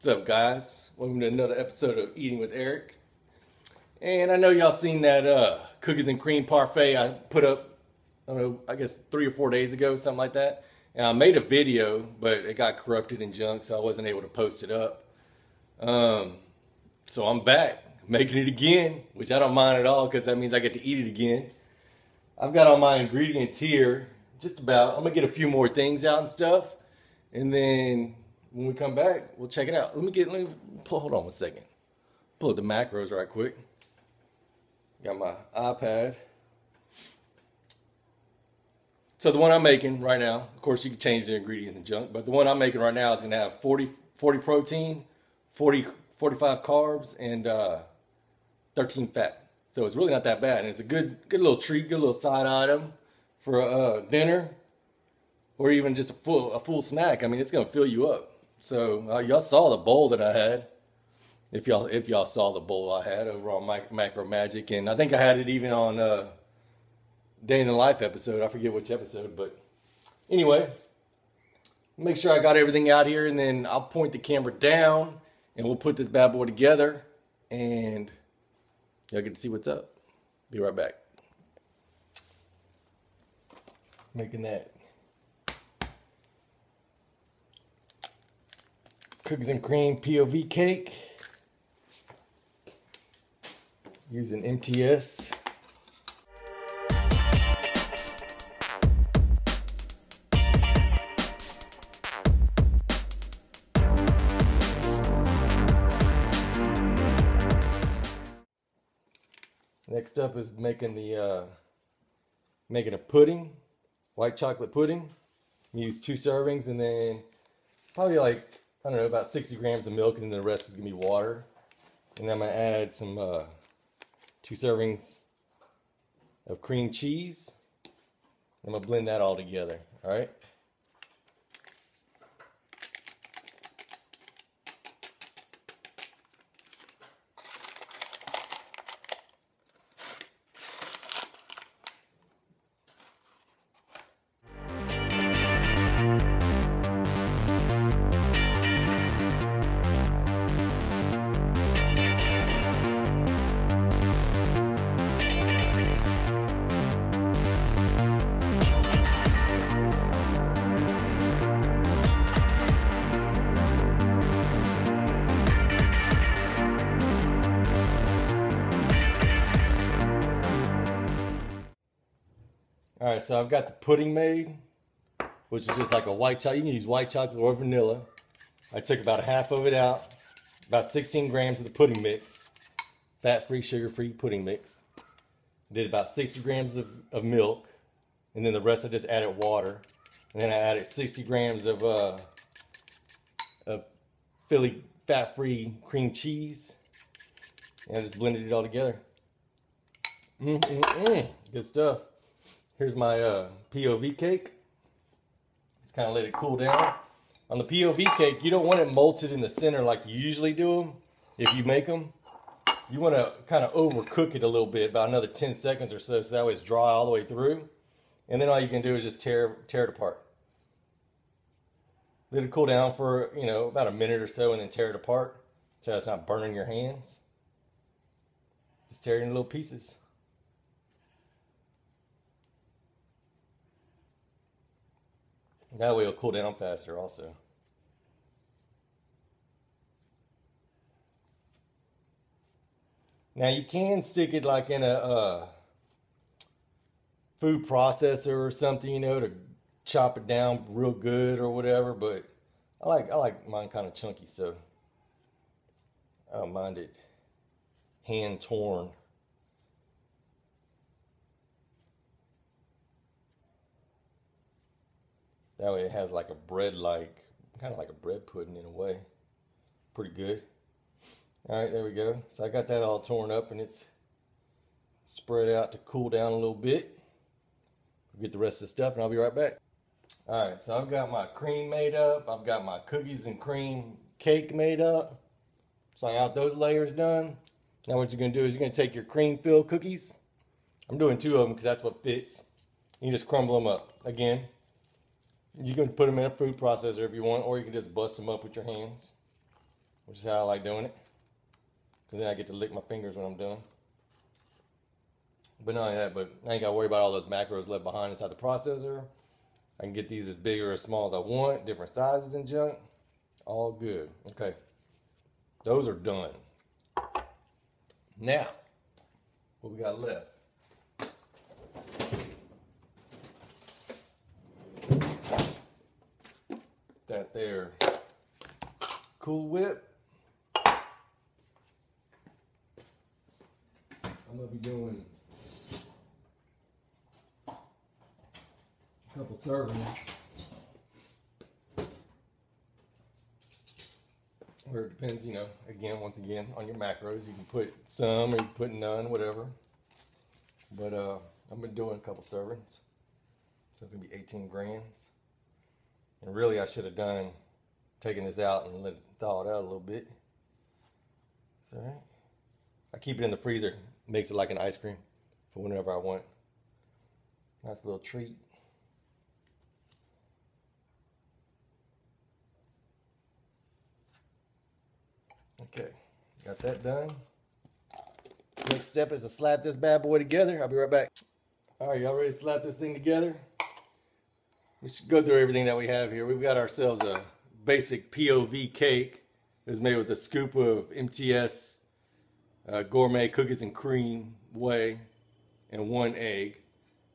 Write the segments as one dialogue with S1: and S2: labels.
S1: What's up, guys? Welcome to another episode of Eating with Eric. And I know y'all seen that cookies and cream parfait I put up, I don't know, I guess 3 or 4 days ago, something like that. And I made a video, but it got corrupted and junk, so I wasn't able to post it up. So I'm back, making it again, which I don't mind at all because that means I get to eat it again. I've got all my ingredients here, just about. I'm going to get a few more things out and stuff. And then when we come back, we'll check it out. Let me hold on 1 second. Pull up the macros right quick. Got my iPad. So the one I'm making right now, of course you can change the ingredients and junk, but the one I'm making right now is going to have 40 protein, 45 carbs, and 13 fat. So it's really not that bad, and it's a good little treat, good little side item for dinner, or even just a full snack. I mean, it's going to fill you up. So y'all saw the bowl that I had. If y'all saw the bowl I had over on Macro Magic, and I think I had it even on Day in the Life episode. I forget which episode, but anyway, make sure I got everything out here, and then I'll point the camera down, and we'll put this bad boy together, and y'all get to see what's up. Be right back. Making that cookies and cream POV cake using MTS. Next up is making a pudding, white chocolate pudding. Use 2 servings, and then probably like, I don't know, about 60 grams of milk, and then the rest is gonna be water. And then I'm gonna add some 2 servings of cream cheese. I'm gonna blend that all together. All right. Alright, so I've got the pudding made, which is just like a white chocolate. You can use white chocolate or vanilla. I took about half of it out, about 16 grams of the pudding mix, fat-free, sugar-free pudding mix. Did about 60 grams of milk, and then the rest I just added water. And then I added 60 grams of Philly fat-free cream cheese, and I just blended it all together. Good stuff. Here's my POV cake. Just kind of let it cool down. On the POV cake, you don't want it molted in the center like you usually do them. If you make them, you want to kind of overcook it a little bit, about another 10 seconds or so, so that way it's dry all the way through. And then all you can do is just tear it apart. Let it cool down for, you know, about a minute or so, and then tear it apart so it's not burning your hands. Just tear it in little pieces. That way it'll cool down faster also. Now you can stick it like in a food processor or something, you know, to chop it down real good or whatever, but I like mine kind of chunky, so I don't mind it hand torn. That way it has like a bread-like, kind of like a bread pudding in a way. Pretty good. All right, there we go. So I got that all torn up, and it's spread out to cool down a little bit. We'll get the rest of the stuff, and I'll be right back. All right, so I've got my cream made up. I've got my cookies and cream cake made up. So I got those layers done. Now what you're going to do is you're going to take your cream-filled cookies. I'm doing 2 of them because that's what fits. You just crumble them up. Again, you can put them in a food processor if you want, or you can just bust them up with your hands. which is how I like doing it. Because then I get to lick my fingers when I'm done. But not only that, but I ain't got to worry about all those macros left behind inside the processor. I can get these as big or as small as I want, different sizes and junk. All good. Okay. Those are done. Now, what we got left? That there Cool Whip. I'm gonna be doing a couple servings. Or it depends, you know, once again, on your macros. You can put some or you can put none, whatever. But I've been doing a couple servings. So it's gonna be 18 grams. And really I should have taken this out and let it thaw it out a little bit. It's alright. I keep it in the freezer. Makes it like an ice cream for whenever I want. Nice little treat. Okay, got that done. Next step is to slap this bad boy together. I'll be right back. All right, y'all ready to slap this thing together? We should go through everything that we have here. We've got ourselves a basic POV cake. It's made with a scoop of MTS gourmet cookies and cream whey and 1 egg,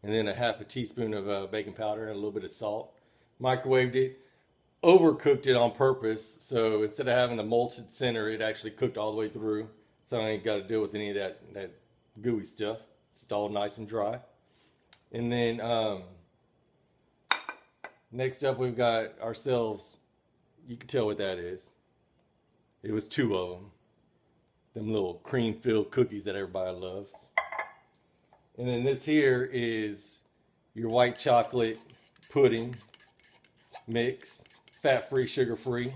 S1: and then a half a teaspoon of baking powder and a little bit of salt. Microwaved it. Overcooked it on purpose, so instead of having the molted center, it actually cooked all the way through, so I ain't got to deal with any of that gooey stuff. It's all nice and dry. And then next up we've got ourselves, you can tell what that is. It was 2 of them little cream filled cookies that everybody loves. And then this here is your white chocolate pudding mix. Fat-free, sugar-free.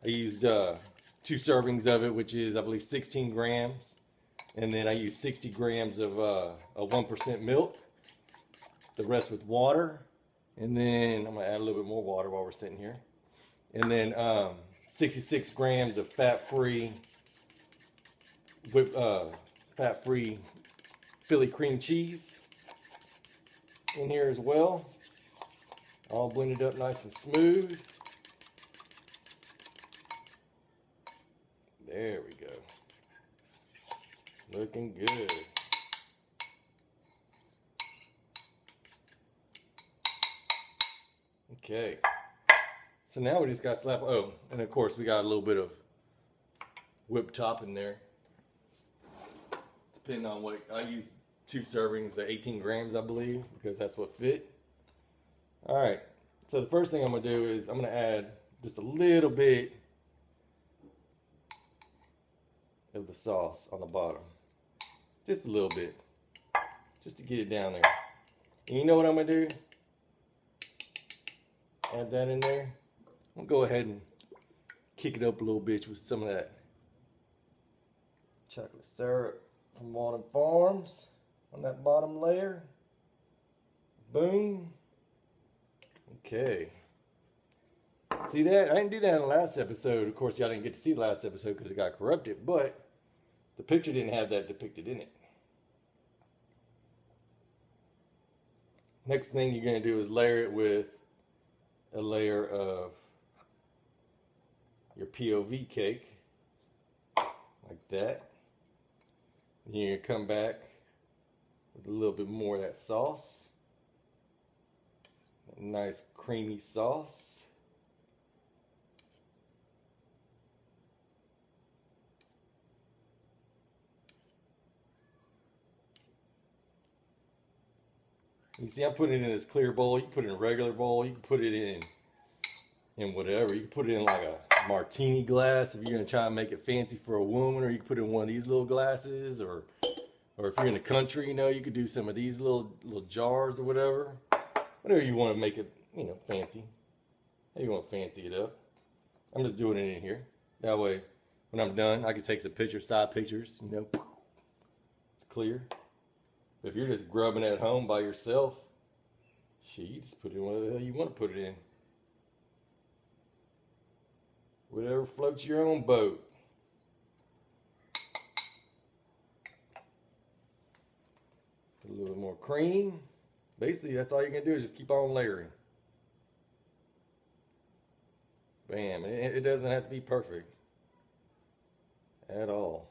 S1: I used 2 servings of it, which is, I believe, 16 grams. And then I used 60 grams of a 1% milk. The rest with water. And then I'm going to add a little bit more water while we're sitting here. And then 66 grams of fat-free fat-free Philly cream cheese in here as well. All blended up nice and smooth. There we go. Looking good. Okay. So now we just got slap. Oh, and of course we got a little bit of whipped top in there. Depending on what I use, 2 servings, 18 grams, I believe, because that's what fit. All right. So the first thing I'm gonna do is I'm gonna add just a little bit of the sauce on the bottom. Just a little bit. Just to get it down there. And you know what I'm going to do? Add that in there. I'm going to go ahead and kick it up a little bit with some of that chocolate syrup from Walden Farms on that bottom layer. Boom. Okay. See that? I didn't do that in the last episode. Of course, y'all didn't get to see the last episode because it got corrupted, but the picture didn't have that depicted in it. Next thing you're going to do is layer it with a layer of your POV cake, like that. And you're going to come back with a little bit more of that sauce. That nice creamy sauce. You see, I'm putting it in this clear bowl. You can put it in a regular bowl. You can put it in whatever. You can put it in like a martini glass if you're going to try and make it fancy for a woman, or you can put it in one of these little glasses, or if you're in the country, you know, you could do some of these little jars or whatever. Whatever you want to make it, you know, fancy. How you want to fancy it up. I'm just doing it in here. That way, when I'm done, I can take some pictures, side pictures, you know. It's clear. If you're just grubbing at home by yourself, shit, you just put it in whatever the hell you want to put it in. Whatever floats your own boat. Put a little bit more cream. Basically, that's all you can do is just keep on layering. Bam. It doesn't have to be perfect at all.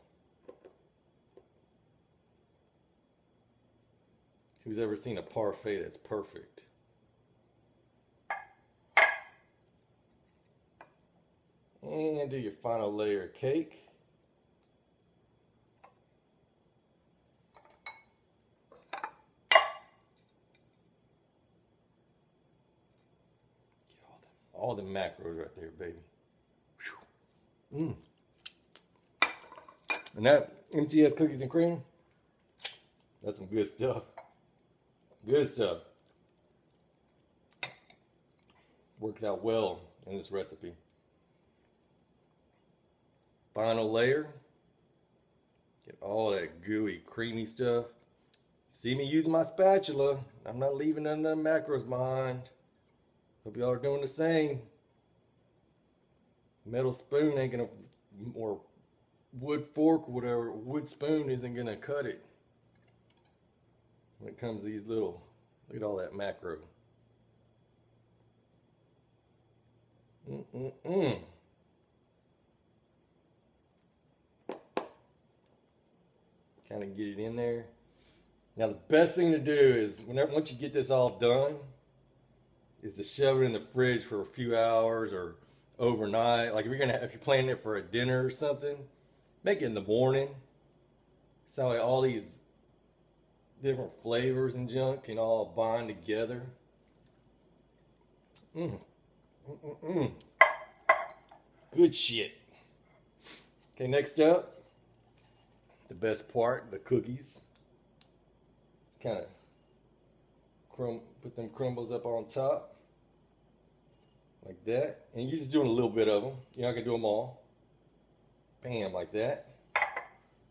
S1: Who's ever seen a parfait that's perfect? And do your final layer of cake. All the macros right there, baby. And that MTS cookies and cream, that's some good stuff. Good stuff. Works out well in this recipe. Final layer. Get all that gooey, creamy stuff. See me using my spatula. I'm not leaving none of the macros behind. Hope y'all are doing the same. Metal spoon ain't gonna, or wood fork, whatever, wood spoon isn't gonna cut it. When it comes to these little, look at all that macro. Kind of get it in there. Now the best thing to do is, once you get this all done, is to shove it in the fridge for a few hours or overnight. Like if you're planning it for a dinner or something, make it in the morning. So like all these different flavors and junk can all bind together. Good shit. Okay, next up, the best part, the cookies. Just kind of put them crumbles up on top. Like that. And you're just doing a little bit of them. You're not going to do them all. Bam, like that.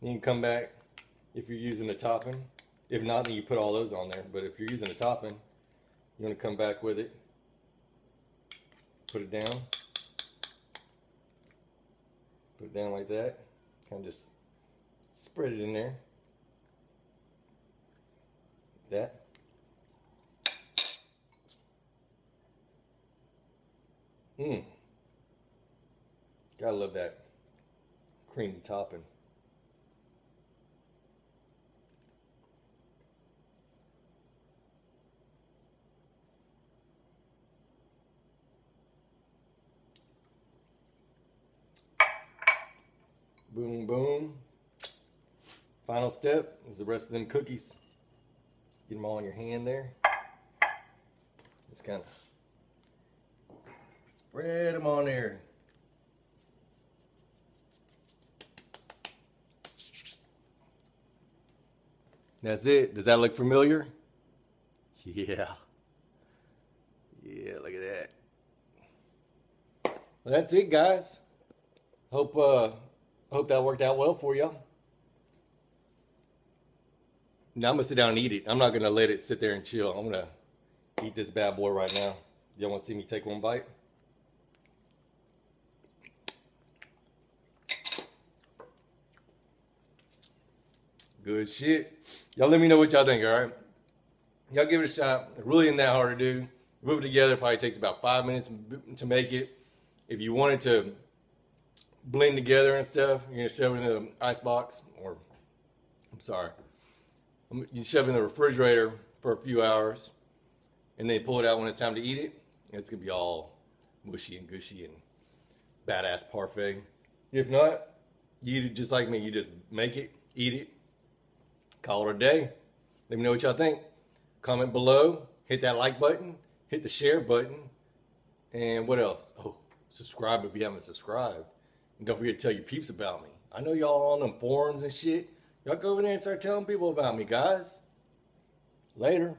S1: Then you can come back if you're using the topping. If not, then you put all those on there. But if you're using the topping, you want to come back with it. Put it down. Put it down like that. Kind of just spread it in there. Like that. Gotta love that creamy topping. Boom, boom. Final step is the rest of them cookies. Just get them all in your hand there. Just kind of spread them on there. That's it. Does that look familiar? Yeah. Yeah, look at that. Well, that's it, guys. Hope that worked out well for y'all. Now I'm gonna sit down and eat it. I'm not gonna let it sit there and chill. I'm gonna eat this bad boy right now. Y'all wanna see me take one bite? Good shit. Y'all let me know what y'all think, alright? Y'all give it a shot. It really isn't that hard to do. Whip it together. It probably takes about 5 minutes to make it. If you wanted to blend together and stuff, you're going to shove it in the ice box. Or, I'm sorry. You shove it in the refrigerator for a few hours. And then pull it out when it's time to eat it. It's going to be all mushy and gushy and badass parfait. If not, you eat it just like me. You just make it, eat it, call it a day. Let me know what y'all think. Comment below. Hit that like button. Hit the share button. And what else? Oh, subscribe if you haven't subscribed. And don't forget to tell your peeps about me. I know y'all on them forums and shit. Y'all go over there and start telling people about me, guys. Later.